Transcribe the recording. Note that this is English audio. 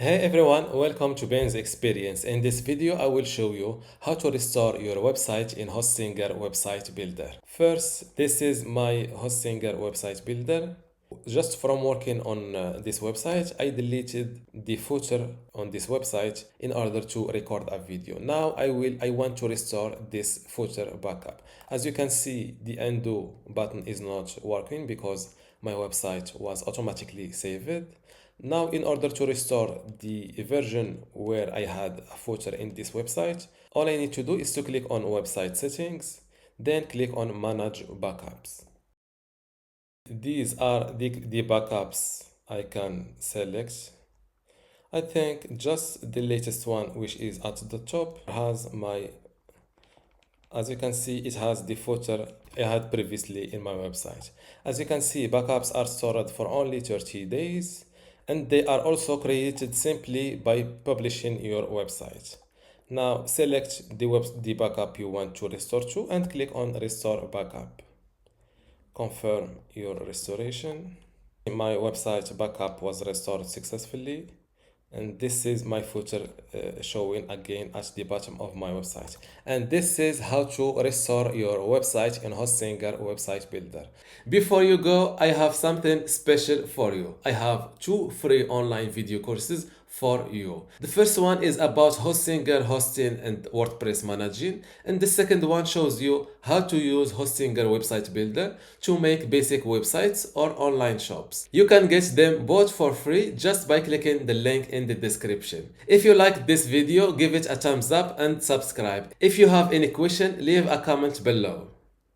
Hey everyone, welcome to Ben's Experience. In this video, I will show you how to restore your website in Hostinger Website Builder. First, this is my Hostinger Website Builder. Just from working on this website, I deleted the footer on this website in order to record a video. Now I want to restore this footer backup. As you can see, the undo button is not working because my website was automatically saved. Now, in order to restore the version where I had a footer in this website, all I need to do is to click on Website Settings, then click on Manage Backups. These are the backups I can select. I think just the latest one, which is at the top, has my, as you can see, it has the footer I had previously in my website. As you can see, backups are stored for only 30 days. And they are also created simply by publishing your website. Now select the backup you want to restore to and click on Restore Backup. Confirm your restoration. My website backup was restored successfully, and this is my footer showing again at the bottom of my website. And this is how to restore your website in Hostinger Website Builder. Before you go, I have something special for you. I have two free online video courses for you. The first one is about Hostinger hosting and WordPress managing, and the second one shows you how to use Hostinger Website Builder to make basic websites or online shops. You can get them both for free just by clicking the link in the description. If you liked this video, give it a thumbs up and subscribe. If you have any question, leave a comment below.